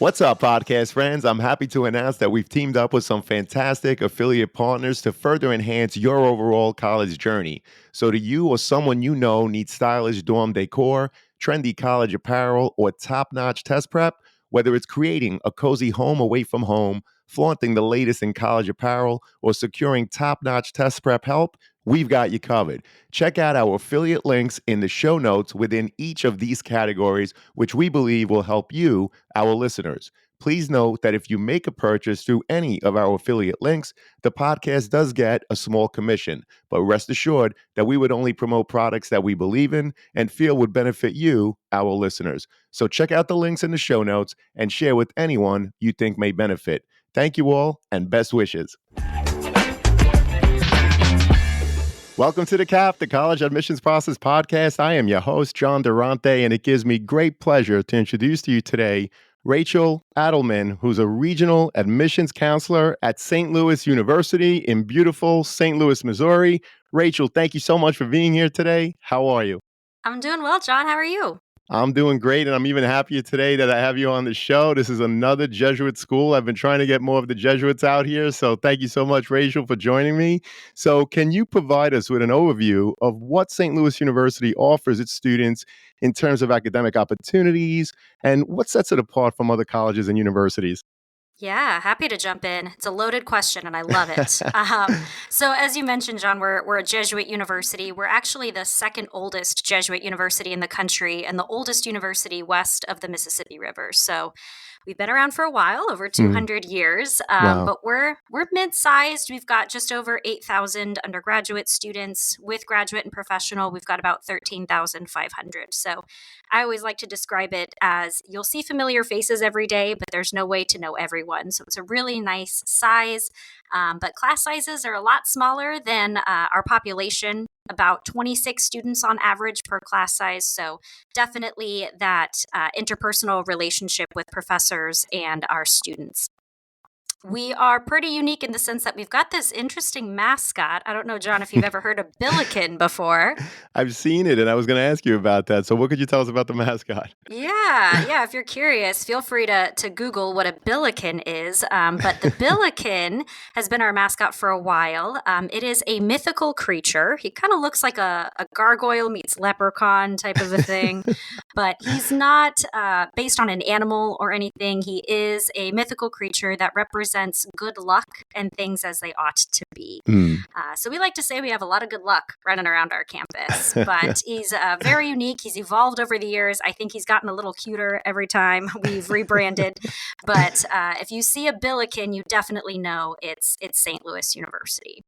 What's up, podcast friends? I'm happy to announce that we've teamed up with some fantastic affiliate partners to further enhance your overall college journey. So, do you or someone you know needs stylish dorm decor, trendy college apparel, or top notch test prep? Whether it's creating a cozy home away from home, flaunting the latest in college apparel, or securing top notch test prep help, we've got you covered. Check out our affiliate links in the show notes within each of these categories, which we believe will help you, our listeners. Please note that if you make a purchase through any of our affiliate links, the podcast does get a small commission. But rest assured that we would only promote products that we believe in and feel would benefit you, our listeners. So check out the links in the show notes and share with anyone you think may benefit. Thank you all and best wishes. Welcome to the CAP, the College Admissions Process Podcast. I am your host, John Durante, and it gives me great pleasure to introduce to you today Rachel Adelman, who's a regional admissions counselor at St. Louis University in beautiful St. Louis, Missouri. Rachel, thank you so much for being here today. How are you? I'm doing well, John. How are you? I'm doing great, and I'm even happier today that I have you on the show. This is another Jesuit school. I've been trying to get more of the Jesuits out here, so thank you so much, Rachel, for joining me. So can you provide us with an overview of what St. Louis University offers its students in terms of academic opportunities, and what sets it apart from other colleges and universities? Yeah, happy to jump in. It's a loaded question, and I love it. So, as you mentioned, John, we're a Jesuit university. We're actually the second oldest Jesuit university in the country and the oldest university west of the Mississippi River. So, we've been around for a while, over 200 years, Wow. but we're mid-sized. We've got just over 8,000 undergraduate students. With graduate and professional, we've got about 13,500. So, I always like to describe it as you'll see familiar faces every day, but there's no way to know everyone. So it's a really nice size, but class sizes are a lot smaller than our population, about 26 students on average per class size. So definitely that interpersonal relationship with professors and our students. We are pretty unique in the sense that we've got this interesting mascot. I don't know, John, if you've ever heard of Billiken before. I've seen it, and I was going to ask you about that. So what could you tell us about the mascot? Yeah. If you're curious, feel free to Google what a billiken is. But the billiken has been our mascot for a while. It is a mythical creature. He kind of looks like a gargoyle meets leprechaun type of a thing, but he's not based on an animal or anything. He is a mythical creature that represents good luck and things as they ought to be. So we like to say we have a lot of good luck running around our campus, but he's very unique. He's evolved over the years. I think he's gotten a little cuter every time we've rebranded. But if you see a billiken, you definitely know it's St. Louis University.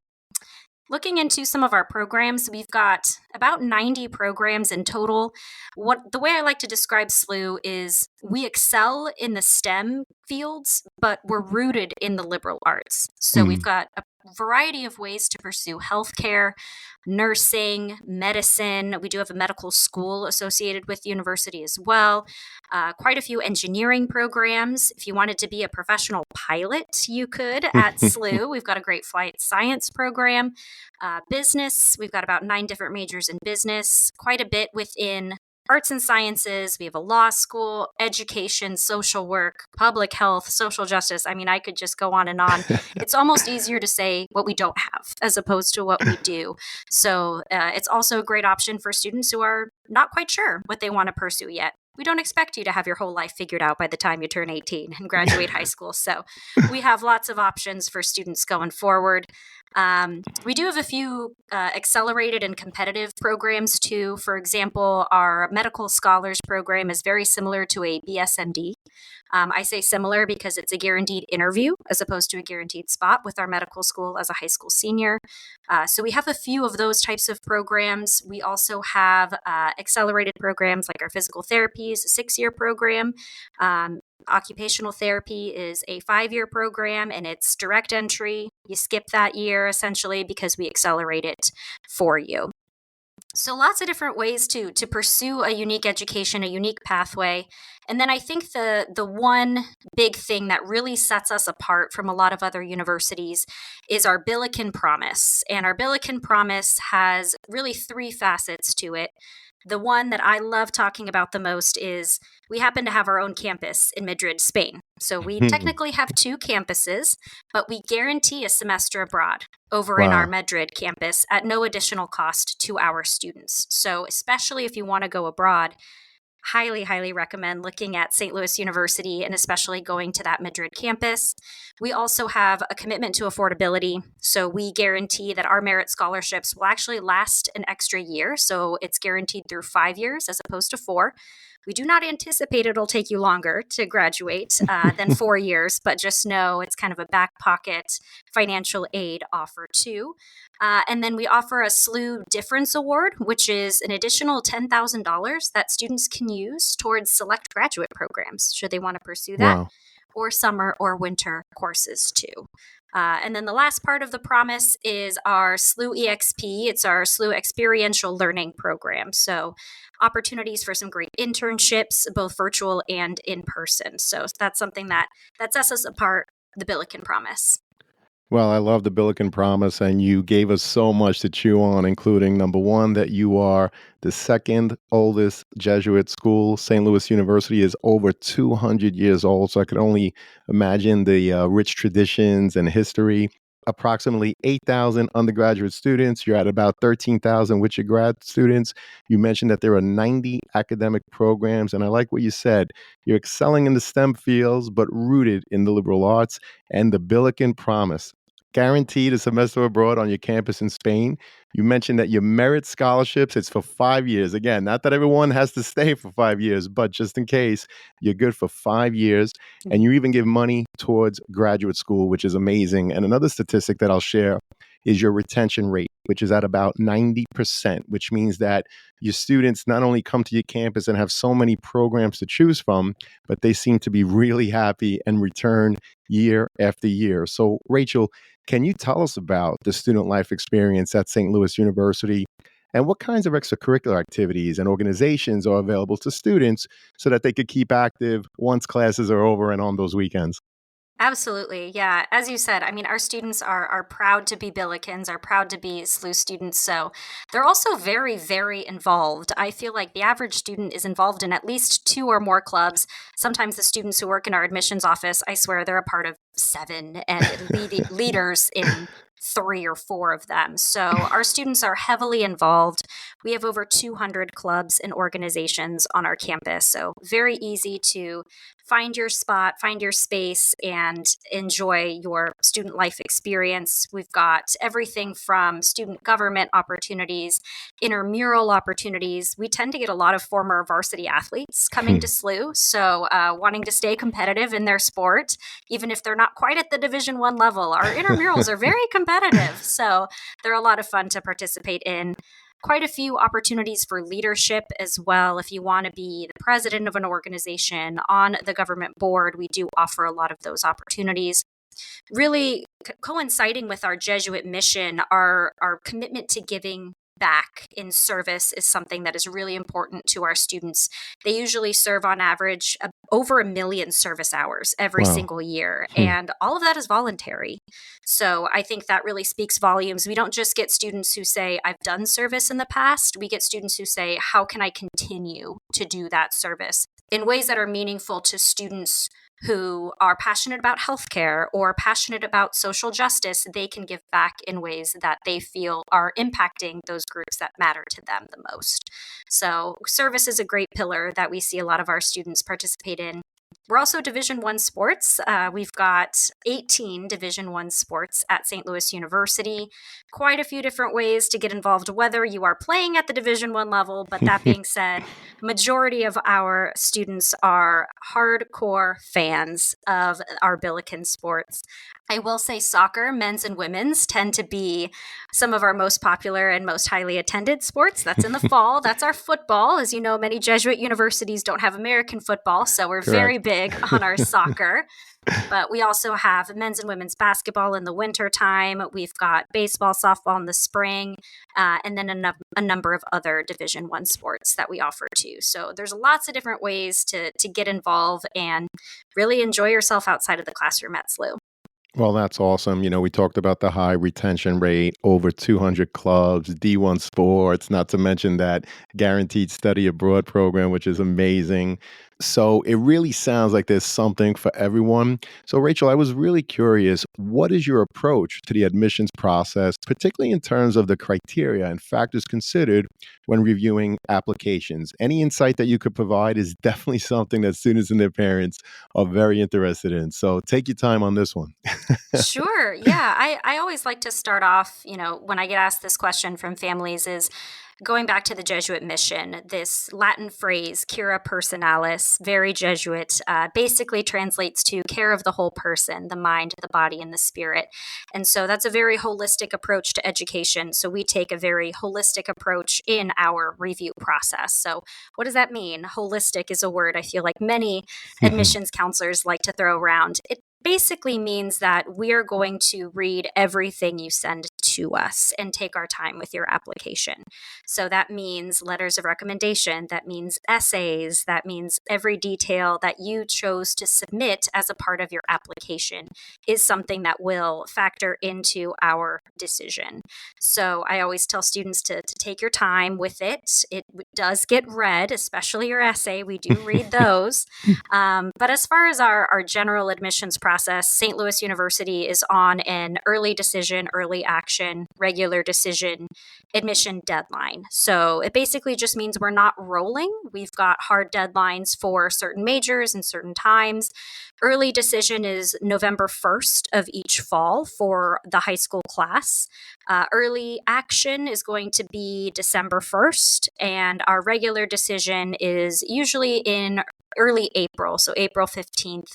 Looking into some of our programs, we've got about 90 programs in total. The way I like to describe SLU is we excel in the STEM fields, but we're rooted in the liberal arts. So we've got a variety of ways to pursue healthcare, nursing, medicine. We do have a medical school associated with the university as well. Quite a few engineering programs. If you wanted to be a professional pilot, you could at SLU. We've got a great flight science program. Business, we've got about 9 different majors in business, quite a bit within arts and sciences. We have a law school, education, social work, public health, social justice. I mean, I could just go on and on. It's almost easier to say what we don't have as opposed to what we do. So it's also a great option for students who are not quite sure what they want to pursue yet. We don't expect you to have your whole life figured out by the time you turn 18 and graduate high school. So we have lots of options for students going forward. We do have a few accelerated and competitive programs too. For example, our medical scholars program is very similar to a BSMD. I say similar because it's a guaranteed interview as opposed to a guaranteed spot with our medical school as a high school senior. So we have a few of those types of programs. We also have accelerated programs like our physical therapy is a 6-year program. Occupational therapy is a 5-year program, and it's direct entry. You skip that year essentially because we accelerate it for you. So lots of different ways to pursue a unique education, a unique pathway. And then I think the one big thing that really sets us apart from a lot of other universities is our Billiken Promise. And our Billiken Promise has really 3 facets to it. The one that I love talking about the most is we happen to have our own campus in Madrid, Spain. So we technically have two campuses, but we guarantee a semester abroad over in our Wow. Madrid campus at no additional cost to our students. So, especially if you want to go abroad, highly, highly recommend looking at St. Louis University and especially going to that Madrid campus. We also have a commitment to affordability. So we guarantee that our merit scholarships will actually last an extra year. So it's guaranteed through 5 years as opposed to four. We do not anticipate it'll take you longer to graduate than 4 years, but just know it's kind of a back pocket financial aid offer too. And then we offer a SLU Difference Award, which is an additional $10,000 that students can use towards select graduate programs, should they want to pursue that, Wow. or summer or winter courses too. And then the last part of the promise is our SLU EXP. It's our SLU Experiential Learning Program. So opportunities for some great internships, both virtual and in person. So that's something that sets us apart, the Billiken Promise. Well, I love the Billiken Promise, and you gave us so much to chew on, including number one, that you are the second oldest Jesuit school. St. Louis University is over 200 years old, so I could only imagine the rich traditions and history. Approximately 8,000 undergraduate students. You're at about 13,000 with your grad students. You mentioned that there are 90 academic programs, and I like what you said. You're excelling in the STEM fields, but rooted in the liberal arts and the Billiken Promise. Guaranteed a semester abroad on your campus in Spain. You mentioned that your merit scholarships, it's for 5 years. Again, not that everyone has to stay for 5 years, but just in case, you're good for 5 years. And you even give money towards graduate school, which is amazing. And another statistic that I'll share is your retention rate, which is at about 90%, which means that your students not only come to your campus and have so many programs to choose from, but they seem to be really happy and return year after year. So, Rachel, can you tell us about the student life experience at St. Louis University and what kinds of extracurricular activities and organizations are available to students so that they could keep active once classes are over and on those weekends? Absolutely. Yeah. As you said, I mean, our students are proud to be Billikens, are proud to be SLU students. So they're also very, very involved. I feel like the average student is involved in at least two or more clubs. Sometimes the students who work in our admissions office, I swear they're a part of seven and leaders in three or four of them. So our students are heavily involved. We have over 200 clubs and organizations on our campus. So very easy to find your spot, find your space, and enjoy your student life experience. We've got everything from student government opportunities, intramural opportunities. We tend to get a lot of former varsity athletes coming to SLU, so wanting to stay competitive in their sport, even if they're not quite at the Division I level. Our intramurals are very competitive, so they're a lot of fun to participate in. Quite a few opportunities for leadership as well. If you want to be the president of an organization on the government board, we do offer a lot of those opportunities. Really coinciding with our Jesuit mission, our commitment to giving back in service is something that is really important to our students. They usually serve on average over 1 million service hours every Wow. single year, Hmm. and all of that is voluntary. So I think that really speaks volumes. We don't just get students who say, I've done service in the past. We get students who say, how can I continue to do that service in ways that are meaningful to students who are passionate about healthcare or passionate about social justice? They can give back in ways that they feel are impacting those groups that matter to them the most. So, service is a great pillar that we see a lot of our students participate in. We're also Division I sports. We've got 18 Division I sports at St. Louis University. Quite a few different ways to get involved, whether you are playing at the Division I level. But that being said, majority of our students are hardcore fans of our Billiken sports. I will say soccer, men's and women's, tend to be some of our most popular and most highly attended sports. That's in the fall. That's our football. As you know, many Jesuit universities don't have American football, so we're very Correct. big on our soccer. But we also have men's and women's basketball in the winter time. We've got baseball, softball in the spring, and then a number of other Division I sports that we offer too. So there's lots of different ways to get involved and really enjoy yourself outside of the classroom at SLU. Well, that's awesome. We talked about the high retention rate, over 200 clubs, D1 sports, not to mention that guaranteed study abroad program, which is amazing. So it really sounds like there's something for everyone. So, Rachel, I was really curious, what is your approach to the admissions process, particularly in terms of the criteria and factors considered when reviewing applications? Any insight that you could provide is definitely something that students and their parents are very interested in. So, take your time on this one. Sure. Yeah. I always like to start off, when I get asked this question from families, is going back to the Jesuit mission, this Latin phrase, cura personalis, very Jesuit, basically translates to care of the whole person, the mind, the body, and the spirit. And so that's a very holistic approach to education. So we take a very holistic approach in our review process. So, what does that mean? Holistic is a word I feel like many admissions counselors like to throw around. It basically means that we are going to read everything you send to us and take our time with your application. So that means letters of recommendation, that means essays, that means every detail that you chose to submit as a part of your application is something that will factor into our decision. So I always tell students to take your time with it. It does get read, especially your essay. We do read those. But as far as our general admissions process, St. Louis University is on an early decision, early action, regular decision admission deadline. So it basically just means we're not rolling. We've got hard deadlines for certain majors and certain times. Early decision is November 1st of each fall for the high school class. Early action is going to be December 1st, and our regular decision is usually in early April. So April 15th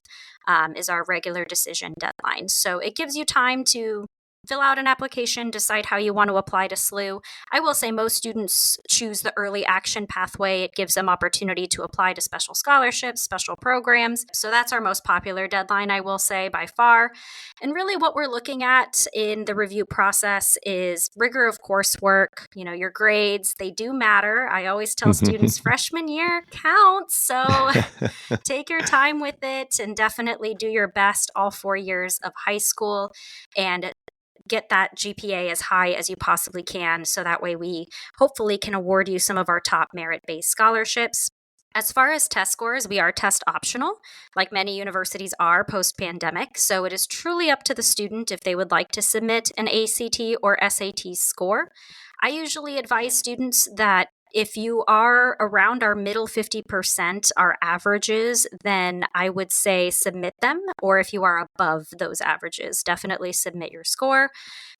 is our regular decision deadline. So it gives you time to fill out an application, decide how you want to apply to SLU. I will say most students choose the early action pathway. It gives them opportunity to apply to special scholarships, special programs. So that's our most popular deadline, I will say, by far. And really what we're looking at in the review process is rigor of coursework. Your grades, they do matter. I always tell students freshman year counts. So take your time with it and definitely do your best all 4 years of high school and get that GPA as high as you possibly can. So that way we hopefully can award you some of our top merit-based scholarships. As far as test scores, we are test optional, like many universities are post-pandemic. So it is truly up to the student if they would like to submit an ACT or SAT score. I usually advise students that if you are around our middle 50%, our averages, then I would say submit them. Or if you are above those averages, definitely submit your score.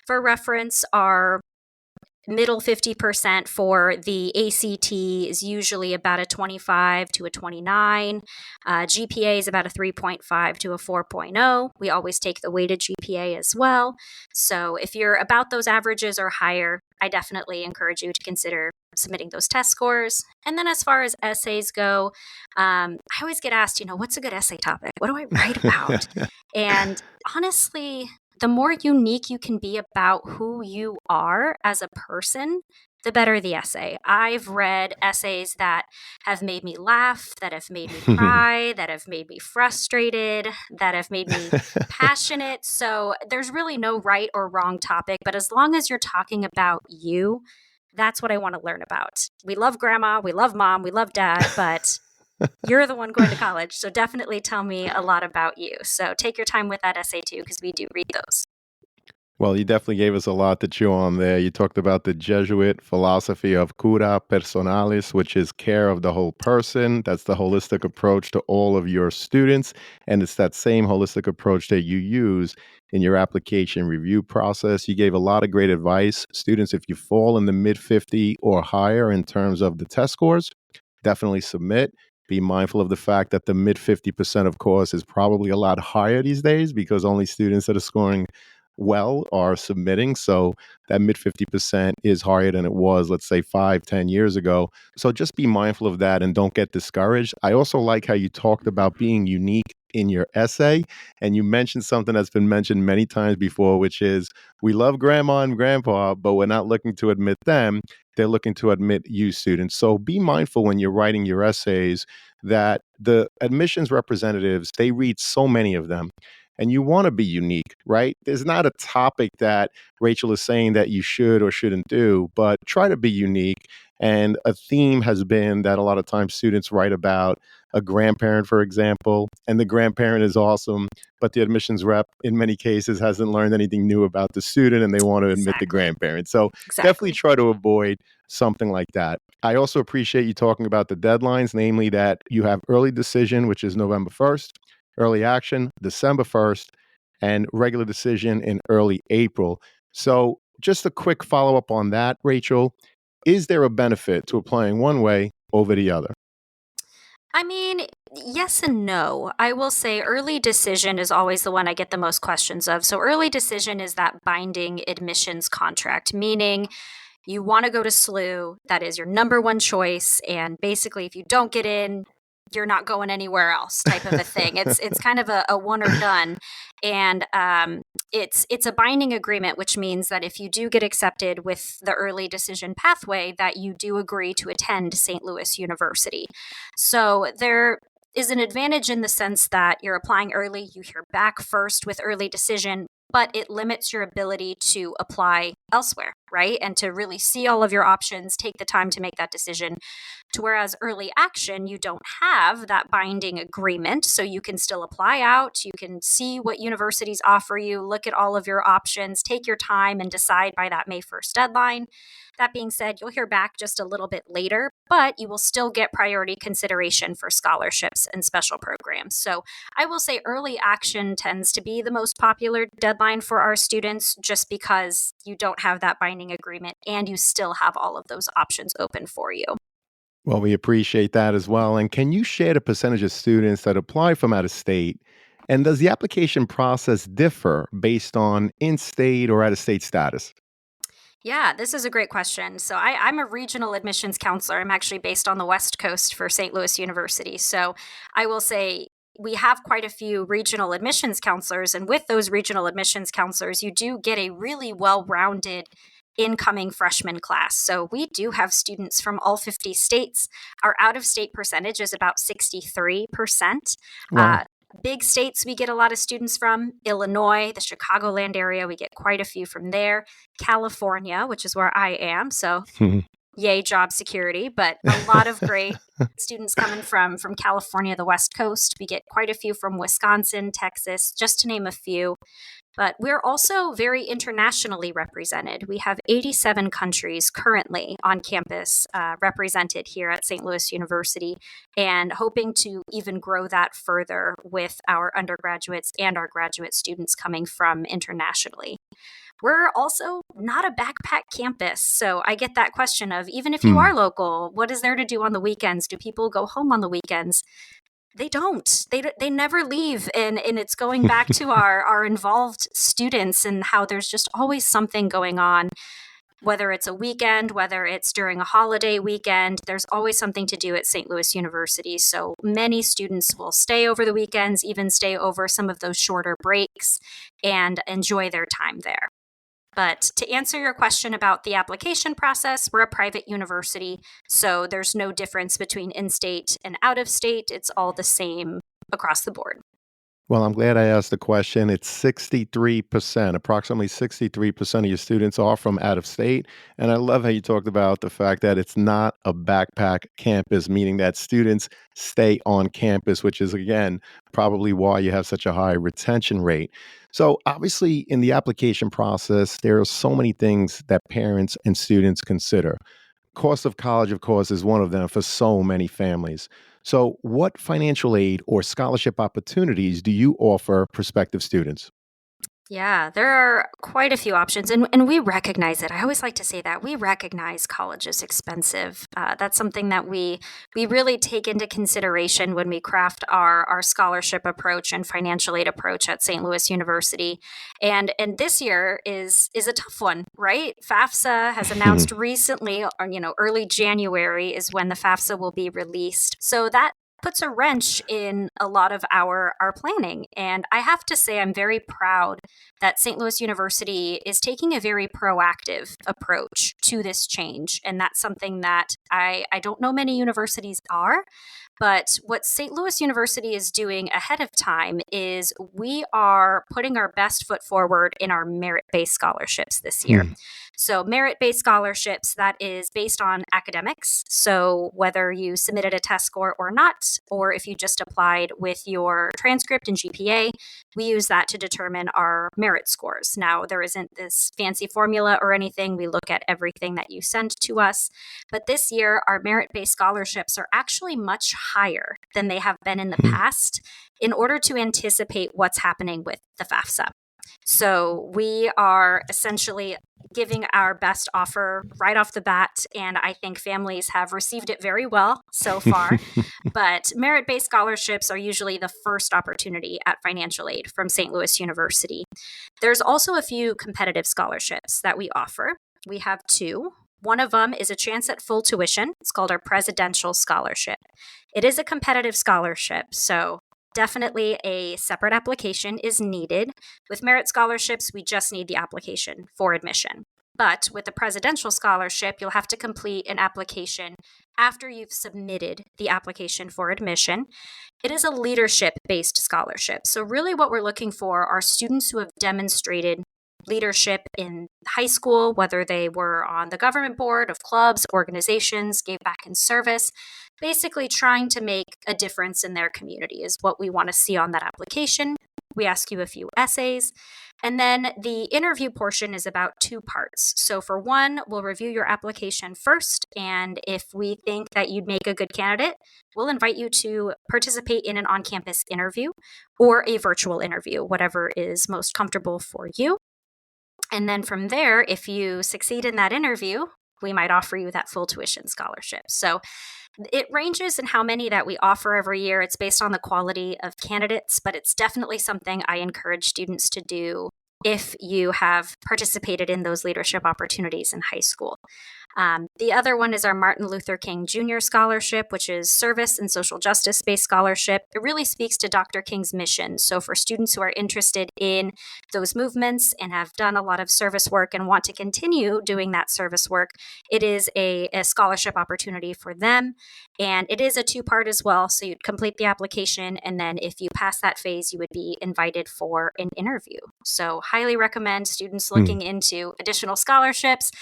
For reference, our middle 50% for the ACT is usually about a 25 to a 29. GPA is about a 3.5 to a 4.0. We always take the weighted GPA as well. So if you're about those averages or higher, I definitely encourage you to consider submitting those test scores. And then as far as essays go, I always get asked, what's a good essay topic? What do I write about? And honestly, the more unique you can be about who you are as a person, the better the essay. I've read essays that have made me laugh, that have made me cry, that have made me frustrated, that have made me passionate. So there's really no right or wrong topic, but as long as you're talking about you, that's what I want to learn about. We love grandma, we love mom, we love dad, but you're the one going to college. So definitely tell me a lot about you. So take your time with that essay too, because we do read those. Well, you definitely gave us a lot to chew on there. You talked about the Jesuit philosophy of cura personalis, which is care of the whole person. That's the holistic approach to all of your students. And it's that same holistic approach that you use in your application review process. You gave a lot of great advice. Students, if you fall in the mid 50 or higher in terms of the test scores, definitely submit. Be mindful of the fact that the mid 50%, of course, is probably a lot higher these days because only students that are scoring well are submitting. So that mid 50% is higher than it was, let's say 5, 10 years ago. So just be mindful of that and don't get discouraged. I also like how you talked about being unique in your essay. And you mentioned something that's been mentioned many times before, which is we love grandma and grandpa, but we're not looking to admit them. They're looking to admit you, students. So be mindful when you're writing your essays that the admissions representatives, they read so many of them. and you want to be unique, right? There's not a topic that Rachel is saying that you should or shouldn't do, but try to be unique. And a theme has been that a lot of times students write about a grandparent, for example, and the grandparent is awesome, but the admissions rep in many cases hasn't learned anything new about the student and they want to admit the Exactly. grandparent. So definitely Exactly. try to avoid something like that. I also appreciate you talking about the deadlines, namely that you have early decision, which is November 1st, early action, December 1st, and regular decision in early April. So, just a quick follow up on that, Rachel. Is there a benefit to applying one way over the other? I mean, yes and no. I will say early decision is always the one I get the most questions of. So, early decision is that binding admissions contract, meaning you want to go to SLU, that is your number one choice. And basically, if you don't get in, you're not going anywhere else type of a thing. It's kind of a one or done, and it's a binding agreement, which means that if you do get accepted with the early decision pathway, that you do agree to attend St. Louis University. So there is an advantage in the sense that you're applying early, you hear back first with early decision, but it limits your ability to apply elsewhere, right? And to really see all of your options, take the time to make that decision. To whereas early action, you don't have that binding agreement. So you can still apply out, you can see what universities offer you, look at all of your options, take your time and decide by that May 1st deadline. That being said, you'll hear back just a little bit later, but you will still get priority consideration for scholarships and special programs. So I will say early action tends to be the most popular deadline for our students just because you don't have that binding agreement and you still have all of those options open for you. Well, we appreciate that as well. And can you share the percentage of students that apply from out of state? And does the application process differ based on in state or out of state status? Yeah, this is a great question. So I'm a regional admissions counselor. I'm actually based on the West Coast for St. Louis University. So I will say we have quite a few regional admissions counselors. And with those regional admissions counselors, you do get a really well rounded incoming freshman class. So we do have students from all 50 states. Our out of state percentage is about 63%. Wow. Uh, Big states we get a lot of students from Illinois, the Chicagoland area, we get quite a few from there. California, which is where I am. So, yay, job security, but a lot of great students coming from California, the West Coast. We get quite a few from Wisconsin, Texas, just to name a few. But we're also very internationally represented. We have 87 countries currently on campus represented here at St. Louis University, and hoping to even grow that further with our undergraduates and our graduate students coming from internationally. We're also not a backpack campus. So I get that question of even if you Hmm. are local, what is there to do on the weekends? Do people go home on the weekends? They don't. They never leave, and it's going back to our involved students and how there's just always something going on. Whether it's a weekend, whether it's during a holiday weekend, there's always something to do at St. Louis University. So many students will stay over the weekends, even stay over some of those shorter breaks, and enjoy their time there. But to answer your question about the application process, we're a private university, so there's no difference between in state and out of state. It's all the same across the board. Well, I'm glad I asked the question. It's 63%, approximately 63% of your students are from out of state. And I love how you talked about the fact that it's not a backpack campus, meaning that students stay on campus, which is, again, probably why you have such a high retention rate. So, obviously, in the application process, there are so many things that parents and students consider. Cost of college, of course, is one of them for so many families. So, what financial aid or scholarship opportunities do you offer prospective students? Yeah, there are quite a few options, and we recognize it. I always like to say that we recognize college is expensive. That's something that we really take into consideration when we craft our scholarship approach and financial aid approach at St. Louis University. And this year is a tough one, right? FAFSA has announced recently, or early January is when the FAFSA will be released. So that puts a wrench in a lot of our planning. And I have to say, I'm very proud that St. Louis University is taking a very proactive approach to this change. And that's something that I don't know many universities are. But what St. Louis University is doing ahead of time is we are putting our best foot forward in our merit-based scholarships this year. Hmm. So, merit-based scholarships, that is based on academics. So, whether you submitted a test score or not, or if you just applied with your transcript and GPA, we use that to determine our merit scores. Now, there isn't this fancy formula or anything. We look at everything that you send to us. But this year, our merit based scholarships are actually much higher than they have been in the Hmm. past in order to anticipate what's happening with the FAFSA. So we are essentially giving our best offer right off the bat, and I think families have received it very well so far. But merit based scholarships are usually the first opportunity at financial aid from St. Louis University. There's also a few competitive scholarships that we offer. We have two. One of them is a chance at full tuition. It's called our Presidential Scholarship. It is a competitive scholarship, so definitely a separate application is needed. With merit scholarships, we just need the application for admission. But with the Presidential Scholarship, you'll have to complete an application after you've submitted the application for admission. It is a leadership based scholarship. So, really, what we're looking for are students who have demonstrated leadership in high school, whether they were on the government board of clubs, organizations, gave back in service. Basically, trying to make a difference in their community is what we want to see on that application. We ask you a few essays. And then the interview portion is about two parts. So, for one, we'll review your application first. And if we think that you'd make a good candidate, we'll invite you to participate in an on campus interview or a virtual interview, whatever is most comfortable for you. And then from there, if you succeed in that interview, we might offer you that full tuition scholarship. So it ranges in how many that we offer every year. It's based on the quality of candidates, but it's definitely something I encourage students to do if you have participated in those leadership opportunities in high school. The other one is our Martin Luther King Jr. Scholarship, which is service and social justice based scholarship. It really speaks to Dr. King's mission. So, for students who are interested in those movements and have done a lot of service work and want to continue doing that service work, it is a scholarship opportunity for them. And it is a two-part as well. So, you'd complete the application, and then if you pass that phase, you would be invited for an interview. So, highly recommend students Hmm. looking into additional scholarships.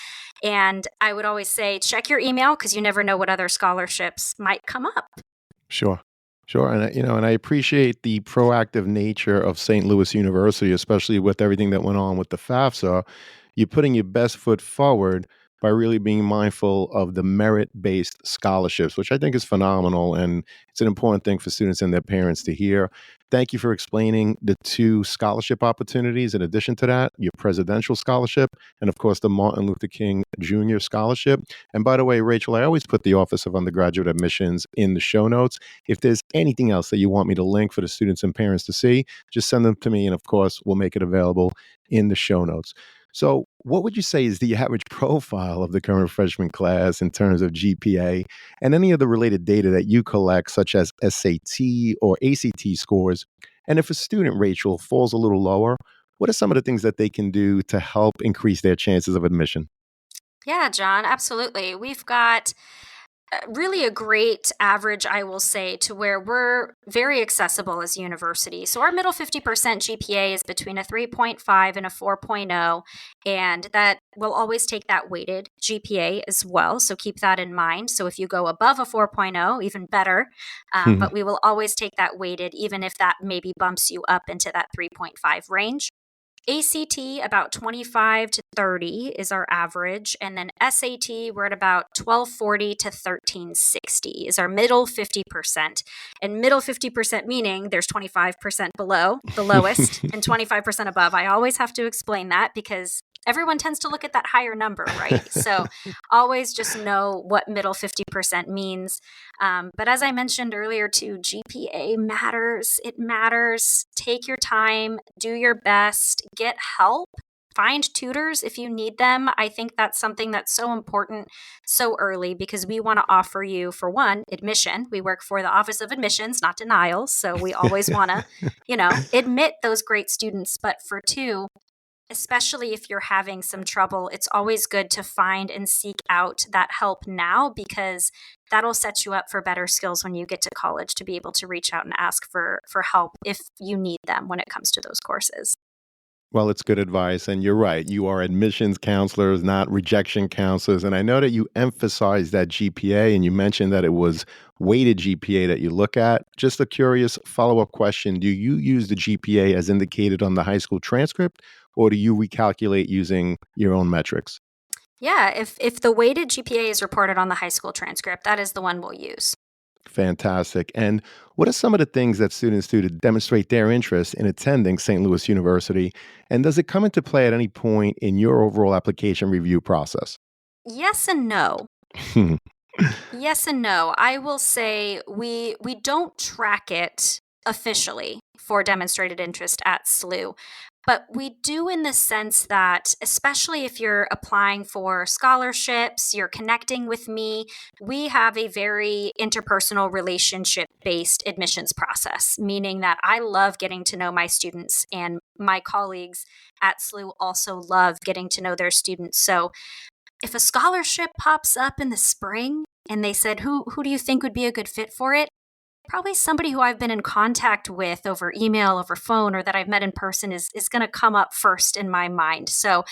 And I would always say, check your email because you never know what other scholarships might come up. Sure. Sure. And and I appreciate the proactive nature of St. Louis University, especially with everything that went on with the FAFSA. You're putting your best foot forward by really being mindful of the merit-based scholarships, which I think is phenomenal. And it's an important thing for students and their parents to hear. Thank you for explaining the two scholarship opportunities. In addition to that, your presidential scholarship and, of course, the Martin Luther King Jr. scholarship. And by the way, Rachel, I always put the Office of Undergraduate Admissions in the show notes. If there's anything else that you want me to link for the students and parents to see, just send them to me. And of course, we'll make it available in the show notes. So, what would you say is the average profile of the current freshman class in terms of GPA and any of the related data that you collect, such as SAT or ACT scores? And if a student, Rachel, falls a little lower, what are some of the things that they can do to help increase their chances of admission? Yeah, John, absolutely. We've got really a great average, I will say, to where we're very accessible as a university. So our middle 50% GPA is between a 3.5 and a 4.0, and that will always take that weighted GPA as well. So keep that in mind. So if you go above a 4.0, even better, but we will always take that weighted, even if that maybe bumps you up into that 3.5 range. ACT, about 25 to 30 is our average. And then SAT, we're at about 1240 to 1360 is our middle 50%. And middle 50% meaning there's 25% below the lowest and 25% above. I always have to explain that because everyone tends to look at that higher number, right? So always just know what middle 50% means. But as I mentioned earlier, too, GPA matters. It matters. Take your time, do your best, get help. Find tutors if you need them. I think that's something that's so important so early because we want to offer you, for one, admission. We work for the Office of Admissions, not denials. So we always want to, admit those great students. But for two, especially if you're having some trouble, it's always good to find and seek out that help now because that'll set you up for better skills when you get to college to be able to reach out and ask for help if you need them when it comes to those courses. Well, it's good advice. And you're right. You are admissions counselors, not rejection counselors. And I know that you emphasized that GPA and you mentioned that it was weighted GPA that you look at. Just a curious follow up question. Do you use the GPA as indicated on the high school transcript, or do you recalculate using your own metrics? Yeah, if the weighted GPA is reported on the high school transcript, that is the one we'll use. Fantastic. And what are some of the things that students do to demonstrate their interest in attending St. Louis University? And does it come into play at any point in your overall application review process? Yes and no. Yes and no. I will say we don't track it officially for demonstrated interest at SLU, but we do in the sense that especially if you're applying for scholarships, you're connecting with me, we have a very interpersonal relationship based admissions process, meaning that I love getting to know my students and my colleagues at SLU also love getting to know their students. So if a scholarship pops up in the spring and they said, who do you think would be a good fit for it? Probably somebody who I've been in contact with over email, over phone, or that I've met in person is going to come up first in my mind. So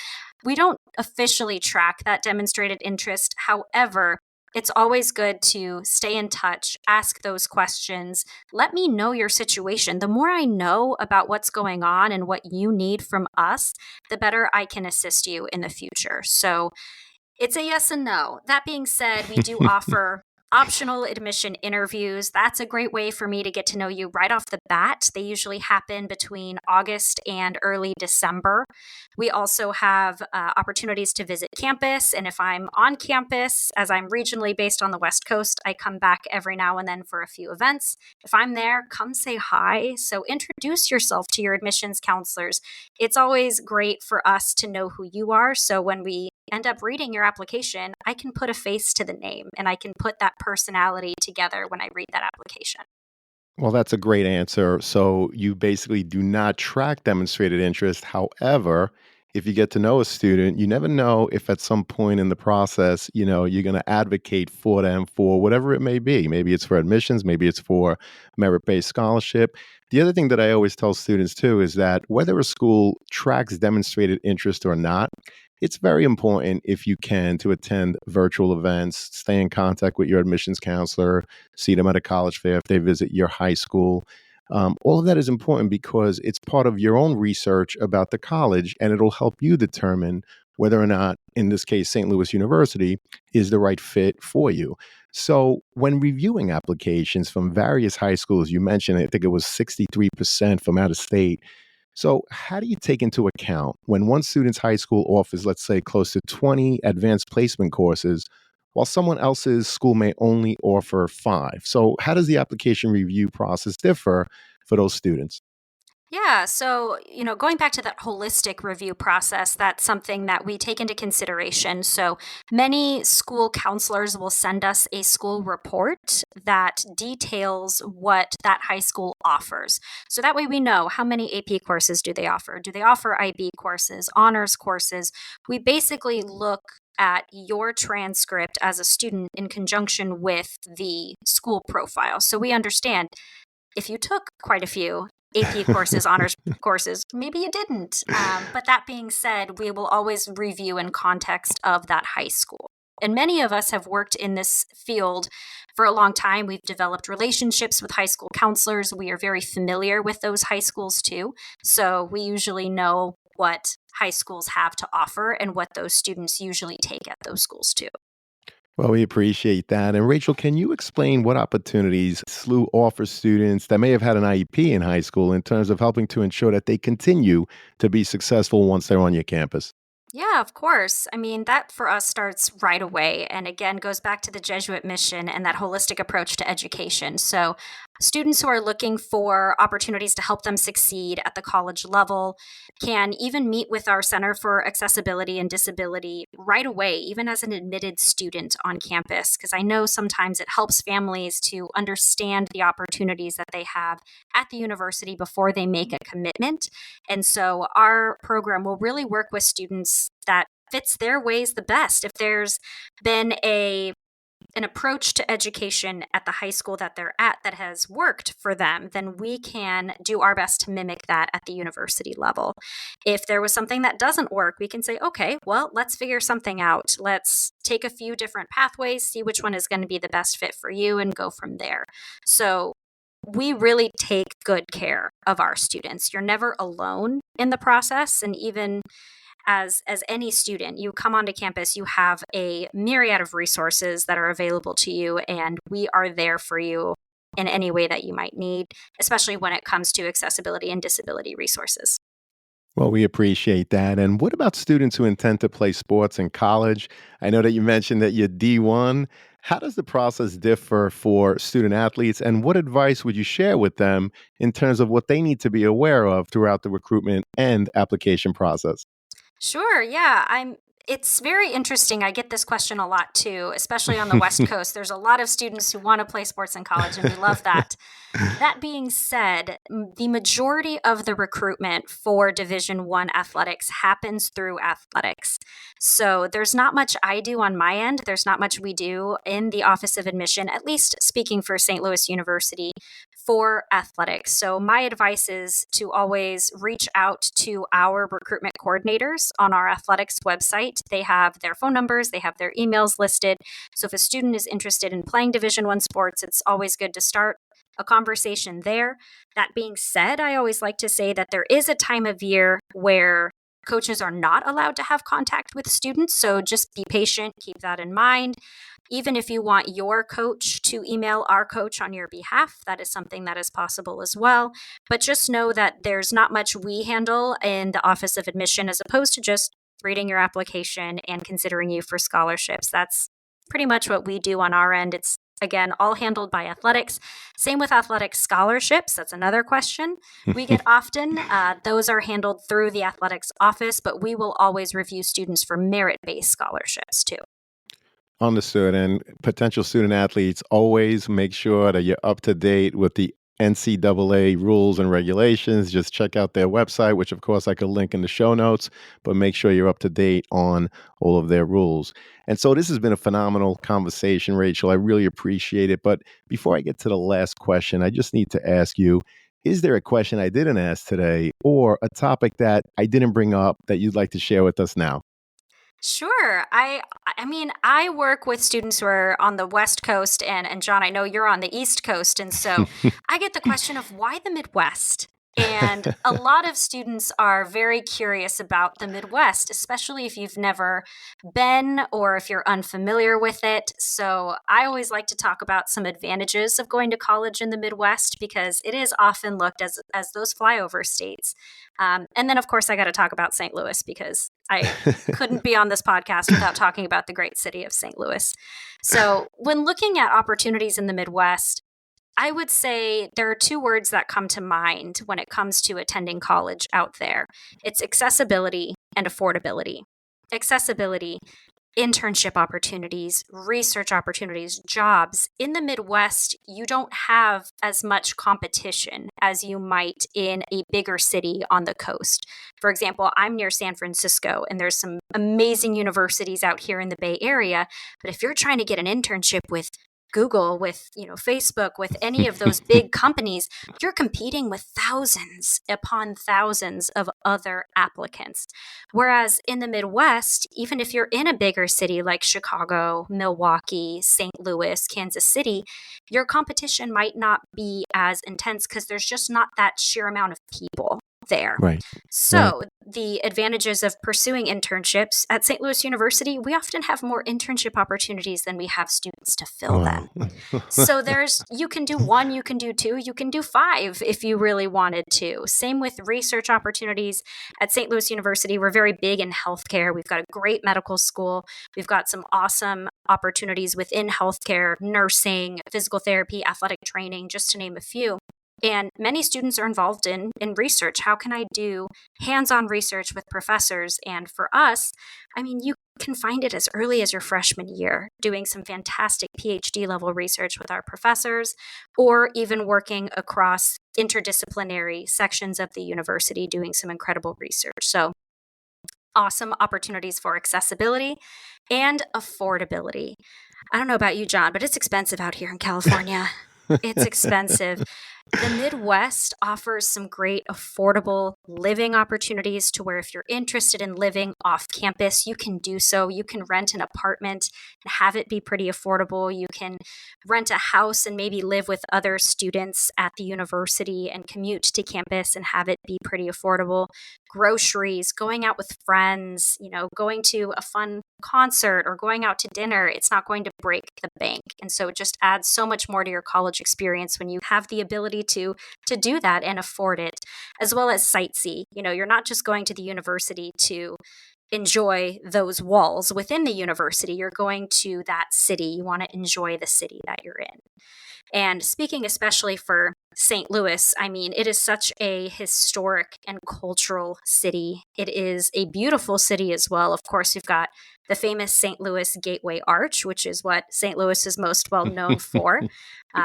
we don't officially track that demonstrated interest. However, it's always good to stay in touch, ask those questions. Let me know your situation. The more I know about what's going on and what you need from us, the better I can assist you in the future. So it's a yes and no. That being said, we do offer optional admission interviews. That's a great way for me to get to know you right off the bat. They usually happen between August and early December. We also have opportunities to visit campus. And if I'm on campus, as I'm regionally based on the West Coast, I come back every now and then for a few events. If I'm there, come say hi. So introduce yourself to your admissions counselors. It's always great for us to know who you are. So when we end up reading your application, I can put a face to the name and I can put that personality together when I read that application. Well, that's a great answer. So you basically do not track demonstrated interest. However, if you get to know a student, you never know if at some point in the process, you're going to advocate for them for whatever it may be. Maybe it's for admissions, maybe it's for merit-based scholarship. The other thing that I always tell students too is that whether a school tracks demonstrated interest or not, it's very important if you can to attend virtual events, stay in contact with your admissions counselor, see them at a college fair if they visit your high school. All of that is important because it's part of your own research about the college and it'll help you determine whether or not, in this case, St. Louis University is the right fit for you. So, when reviewing applications from various high schools, you mentioned, I think it was 63% from out of state. So, how do you take into account when one student's high school offers, let's say, close to 20 advanced placement courses, while someone else's school may only offer five? So, how does the application review process differ for those students? Yeah. So, going back to that holistic review process, that's something that we take into consideration. So, many school counselors will send us a school report that details what that high school offers. So that way we know how many AP courses do they offer? Do they offer IB courses, honors courses? We basically look at your transcript as a student in conjunction with the school profile. So we understand if you took quite a few AP courses, honors courses, maybe you didn't. But that being said, we will always review in context of that high school. And many of us have worked in this field for a long time. We've developed relationships with high school counselors. We are very familiar with those high schools too. So we usually know what high schools have to offer and what those students usually take at those schools too. Well, we appreciate that. And Rachel, can you explain what opportunities SLU offers students that may have had an IEP in high school in terms of helping to ensure that they continue to be successful once they're on your campus? Yeah, of course. I mean, that for us starts right away. And again, goes back to the Jesuit mission and that holistic approach to education. So, students who are looking for opportunities to help them succeed at the college level can even meet with our Center for Accessibility and Disability right away, even as an admitted student on campus. Because I know sometimes it helps families to understand the opportunities that they have at the university before they make a commitment. And so our program will really work with students that fits their ways the best. If there's been an approach to education at the high school that they're at that has worked for them, then we can do our best to mimic that at the university level. If there was something that doesn't work, we can say, okay, well, let's figure something out. Let's take a few different pathways, see which one is going to be the best fit for you, and go from there. So we really take good care of our students. You're never alone in the process. And even as any student, you come onto campus, you have a myriad of resources that are available to you, and we are there for you in any way that you might need, especially when it comes to accessibility and disability resources. Well, we appreciate that. And what about students who intend to play sports in college? I know that you mentioned that you're D1. How does the process differ for student athletes? And what advice would you share with them in terms of what they need to be aware of throughout the recruitment and application process? Sure. Yeah. It's very interesting. I get this question a lot too, especially on the West Coast. There's a lot of students who want to play sports in college, and we love that. That being said, the majority of the recruitment for Division 1 athletics happens through athletics. So there's not much I do on my end. There's not much we do in the Office of Admission, at least speaking for St. Louis University, for athletics. So my advice is to always reach out to our recruitment coordinators on our athletics website. They have their phone numbers, they have their emails listed. So if a student is interested in playing Division 1 sports, it's always good to start a conversation there. That being said, I always like to say that there is a time of year where coaches are not allowed to have contact with students. So just be patient, keep that in mind. Even if you want your coach to email our coach on your behalf, that is something that is possible as well. But just know that there's not much we handle in the Office of Admission as opposed to just reading your application and considering you for scholarships. That's pretty much what we do on our end. It's again all handled by athletics. Same with athletic scholarships. That's another question we get often. Those are handled through the athletics office, but we will always review students for merit based scholarships too. Understood. And potential student athletes, always make sure that you're up to date with the NCAA rules and regulations. Just check out their website, which of course I could link in the show notes, but make sure you're up to date on all of their rules. And so this has been a phenomenal conversation, Rachel. I really appreciate it. But before I get to the last question, I just need to ask you, is there a question I didn't ask today or a topic that I didn't bring up that you'd like to share with us now? Sure. I mean, I work with students who are on the West Coast, and John, I know you're on the East Coast, and so I get the question of why the Midwest? And a lot of students are very curious about the Midwest, especially if you've never been or if you're unfamiliar with it. So I always like to talk about some advantages of going to college in the Midwest because it is often looked as those flyover states. And then, of course, I got to talk about St. Louis because I couldn't be on this podcast without talking about the great city of St. Louis. So, when looking at opportunities in the Midwest, I would say there are two words that come to mind when it comes to attending college out there. It's accessibility and affordability. Accessibility, internship opportunities, research opportunities, jobs. In the Midwest, you don't have as much competition as you might in a bigger city on the coast. For example, I'm near San Francisco, and there's some amazing universities out here in the Bay Area. But if you're trying to get an internship with Google, with Facebook, with any of those big companies, you're competing with thousands upon thousands of other applicants. Whereas in the Midwest, even if you're in a bigger city like Chicago, Milwaukee, St. Louis, Kansas City, your competition might not be as intense because there's just not that sheer amount of people there. Right. Right. So, the advantages of pursuing internships at St. Louis University, we often have more internship opportunities than we have students to fill them. Wow. So you can do one, you can do two, you can do five if you really wanted to. Same with research opportunities at St. Louis University. We're very big in healthcare. We've got a great medical school. We've got some awesome opportunities within healthcare, nursing, physical therapy, athletic training, just to name a few. And many students are involved in research. How can I do hands on research with professors? And for us, I mean, you can find it as early as your freshman year, doing some fantastic PhD level research with our professors, or even working across interdisciplinary sections of the university doing some incredible research. So, awesome opportunities for accessibility and affordability. I don't know about you, John, but it's expensive out here in California. It's expensive. The Midwest offers some great affordable living opportunities to where if you're interested in living off campus, you can do so. You can rent an apartment and have it be pretty affordable. You can rent a house and maybe live with other students at the university and commute to campus and have it be pretty affordable. Groceries, going out with friends, going to a fun concert or going out to dinner, it's not going to break the bank. And so it just adds so much more to your college experience when you have the ability to do that and afford it, as well as sightsee. You're not just going to the university to enjoy those walls within the university. You're going to that city. You want to enjoy the city that you're in. And speaking especially for St. Louis, I mean, it is such a historic and cultural city. It is a beautiful city as well. Of course, you've got the famous St. Louis Gateway Arch, which is what St. Louis is most well known for,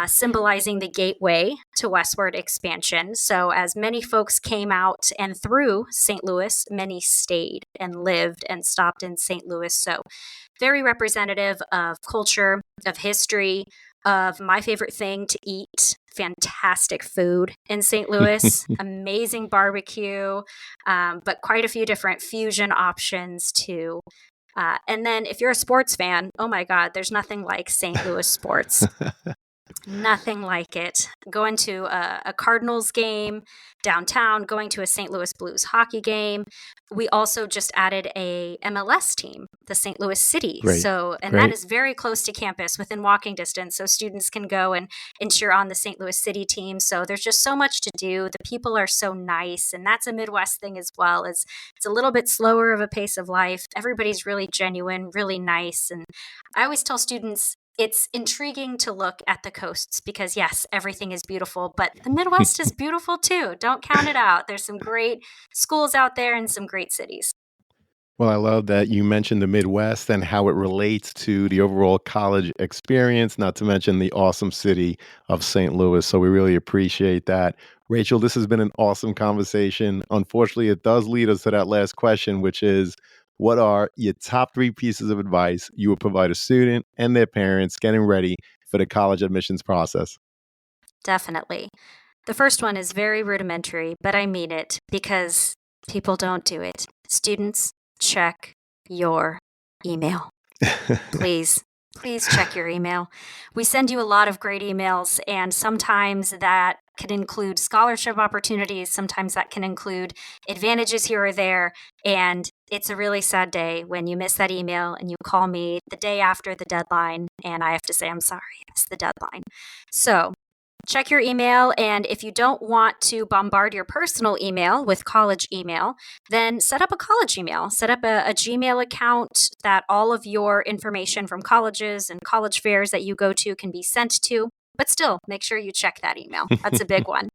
symbolizing the gateway to westward expansion. So, as many folks came out and through St. Louis, many stayed and lived and stopped in St. Louis. So, very representative of culture, of history, of my favorite thing to eat. Fantastic food in St. Louis, amazing barbecue, but quite a few different fusion options too. And then if you're a sports fan, oh my God, there's nothing like St. Louis sports. Nothing like it. Going to a Cardinals game downtown, going to a St. Louis Blues hockey game. We also just added a MLS team, the St. Louis City. Great. And that Great. is very close to campus within walking distance. So students can go and cheer on the St. Louis City team. So there's just so much to do. The people are so nice. And that's a Midwest thing as well, is it's a little bit slower of a pace of life. Everybody's really genuine, really nice. And I always tell students, it's intriguing to look at the coasts because, yes, everything is beautiful, but the Midwest is beautiful too. Don't count it out. There's some great schools out there and some great cities. Well, I love that you mentioned the Midwest and how it relates to the overall college experience, not to mention the awesome city of St. Louis. So we really appreciate that. Rachel, this has been an awesome conversation. Unfortunately, it does lead us to that last question, which is what are your top three pieces of advice you would provide a student and their parents getting ready for the college admissions process? Definitely. The first one is very rudimentary, but I mean it because people don't do it. Students, check your email. Please, please check your email. We send you a lot of great emails, and sometimes that can include scholarship opportunities. Sometimes that can include advantages here or there. And it's a really sad day when you miss that email and you call me the day after the deadline, and I have to say, I'm sorry, it's the deadline. So check your email, and if you don't want to bombard your personal email with college email, then set up a college email. Set up a Gmail account that all of your information from colleges and college fairs that you go to can be sent to. But still, make sure you check that email. That's a big one.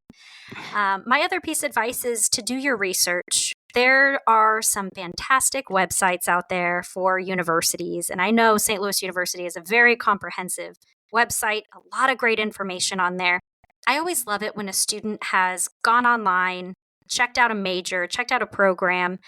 My other piece of advice is to do your research. There are some fantastic websites out there for universities, and I know St. Louis University is a very comprehensive website, a lot of great information on there. I always love it when a student has gone online, checked out a major, checked out a program,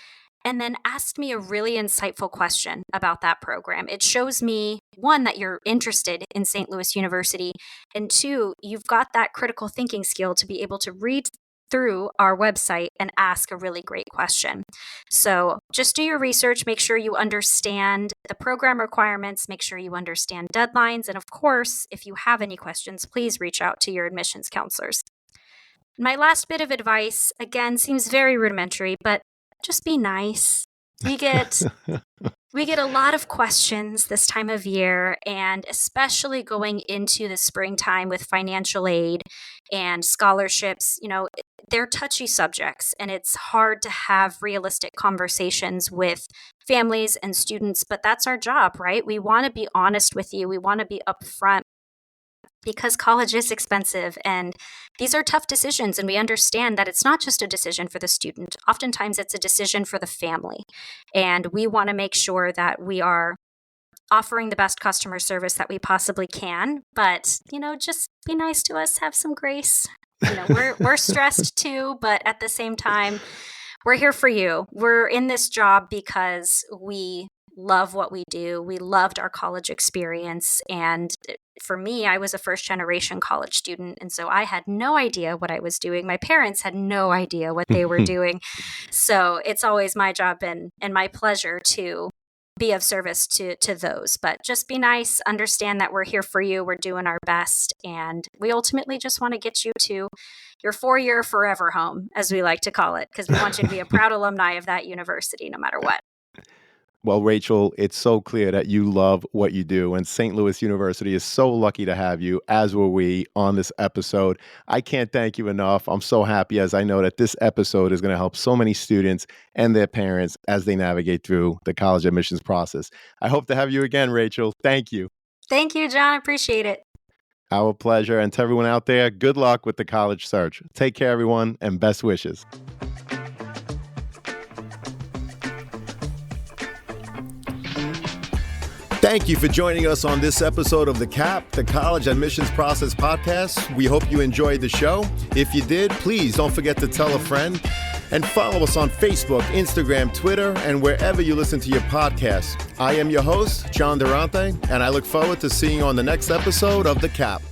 and then asked me a really insightful question about that program. It shows me, one, that you're interested in St. Louis University, and two, you've got that critical thinking skill to be able to read through our website and ask a really great question. So just do your research, make sure you understand the program requirements, make sure you understand deadlines, and of course, if you have any questions, please reach out to your admissions counselors. My last bit of advice, again, seems very rudimentary, but just be nice. We get a lot of questions this time of year, and especially going into the springtime with financial aid and scholarships, they're touchy subjects, and it's hard to have realistic conversations with families and students, but that's our job, right? We want to be honest with you. We want to be upfront because college is expensive and these are tough decisions. And we understand that it's not just a decision for the student. Oftentimes it's a decision for the family. And we want to make sure that we are offering the best customer service that we possibly can. But, just be nice to us, have some grace. We're stressed too, but at the same time, we're here for you. We're in this job because we love what we do. We loved our college experience. And for me, I was a first generation college student. And so I had no idea what I was doing. My parents had no idea what they were doing. So it's always my job and my pleasure to be of service to those. But just be nice, understand that we're here for you. We're doing our best. And we ultimately just want to get you to your 4-year forever home, as we like to call it, because we want you to be a proud alumni of that university no matter what. Well, Rachel, it's so clear that you love what you do, and St. Louis University is so lucky to have you, as were we, on this episode. I can't thank you enough. I'm so happy, as I know that this episode is going to help so many students and their parents as they navigate through the college admissions process. I hope to have you again, Rachel. Thank you. Thank you, John. Appreciate it. Our pleasure. And to everyone out there, good luck with the college search. Take care, everyone, and best wishes. Thank you for joining us on this episode of The CAP, the College Admissions Process Podcast. We hope you enjoyed the show. If you did, please don't forget to tell a friend and follow us on Facebook, Instagram, Twitter, and wherever you listen to your podcasts. I am your host, John Durante, and I look forward to seeing you on the next episode of The CAP.